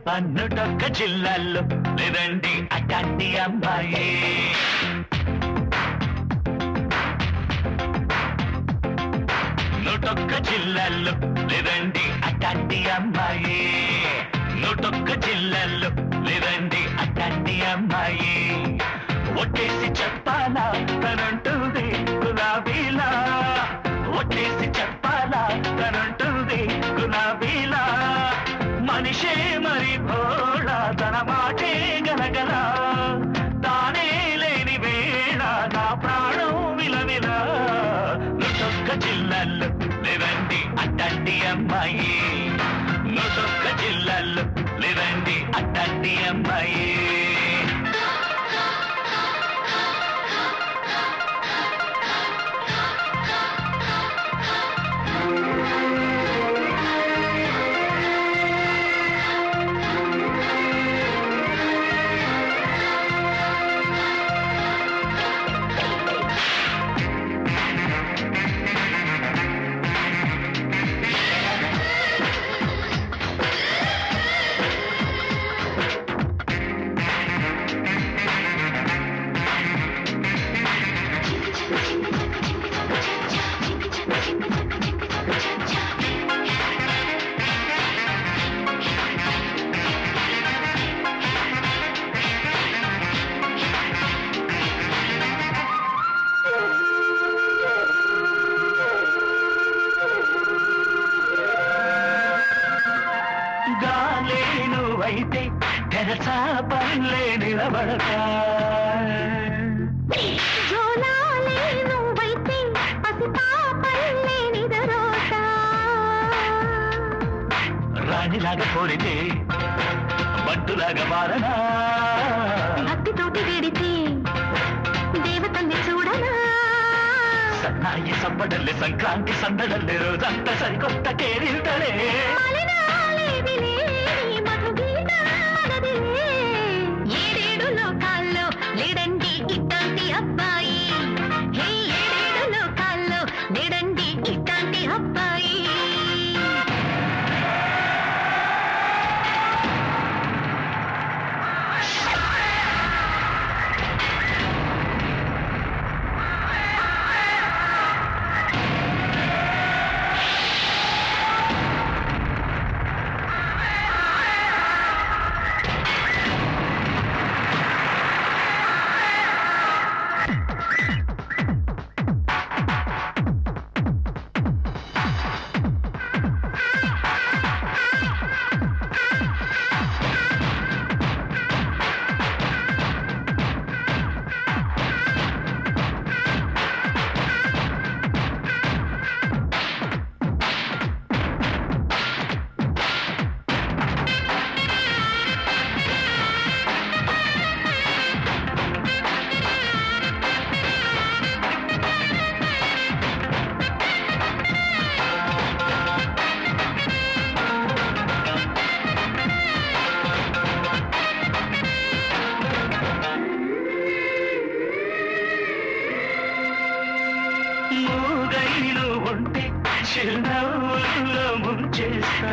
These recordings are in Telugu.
పన్నుటొక్క జిల్లాల్లో లేదండి అటాంటి అమ్మాయి. నూటొక్క జిల్లాల్లో లేదండి అటాంటి అమ్మాయి. నూటొక్క జిల్లాల్లో లేదండి అటాంటి అమ్మాయి. ఒట్టేసి చెప్పాలా తనంటుంది గులాబీలా. ఒట్టేసి చెప్పాలా తనంటుంది గులాబీలా. మనిషే మరి భోళా తన మాటే గలగల. తానే లేని వేళ నా ప్రాణం విలవిల. నూటొక్క జిల్లాల్లో లేదండి అట్టాంటి అమ్మాయి. నూటొక్క జిల్లాల్లో లేదండి అట్టాంటి అమ్మాయి. అయితే తెరసా పల్లె నిలబడతా. రాణిలాగా కోరితే బట్టులాగా మారనా. భక్తితోటి వేడితే దేవతల్ని చూడనా. సన్నాయి సంబడల్లే సంక్రాంతి సందడల్లే రోజంతా సరికొత్త కేరింతలే. ఏడేడు లోకాల్లో లేడండి ఇట్లాంటి అబ్బాయి. ఏడేడు లోకాల్లో లేడండి ఇట్లాంటి అబ్బాయి. మూగైలు ఉంటే చిరునవ్వుల్లో ముంచేస్తా.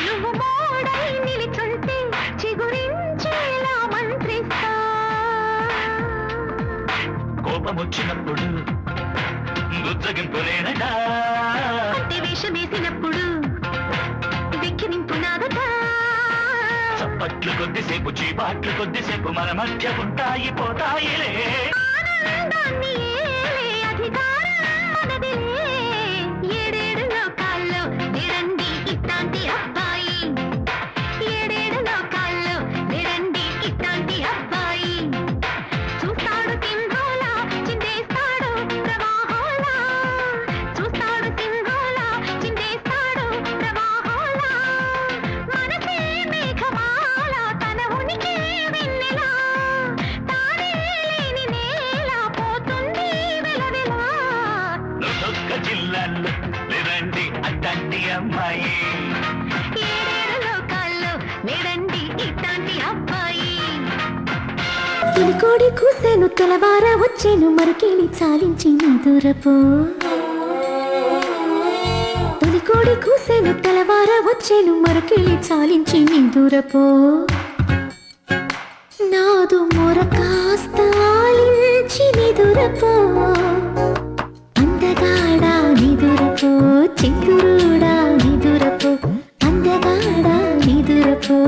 నువ్వు మోడై నిలిచుంటే చిగురించేలా మంత్రిస్తా. కోపం వచ్చినప్పుడు గుజ్జగింపులేనట. అతి వేషం వేసినప్పుడు వెక్కిరింపు నాదట. చప్పట్లు కొద్దిసేపు చీపాట్లు కొద్దిసేపు మన మధ్య ఉంటాయి పోతాయిలే. ఆనందాన్ని ఏలే అధికారం మనదిలే. ఏడేడు లోకాల్లో లేడండి ఇట్లాంటి అబ్బాయి. ఏడేడు లోకాల్లో లేడండి ఇట్లాంటి అబ్బాయి. చూస్తాడు సింహోలా చిందేస్తాడు ప్రవాహోలా. చూస్తాడు సింహోలా చిందేస్తాడు ప్రవాహోలా. మనసే మేఘమాల తన ఉనికి వెన్నెలా. తానే లేని నేల పోతుంది వెలవెలా. నూటొక్క జిల్లాల్లో లేదండి అట్టాంటి అమ్మాయి. ఏడేడు లోకాల్లో లేడండి ఇట్లాంటి అబ్బాయి. తొలికోడి కూసేను తెలవార వచ్చేను మరుకేని చాలించి దూరపో. తొలికోడి కోడి కూసెను తెలవార వచ్చెను మరకెళ్ళి చాలించి నిదురపో నాదు మొర కాస్త ఆలించి నిదురపో అందగాడా నిదురపో చింగురుడా నిదురపో అందగాడా నిదురపో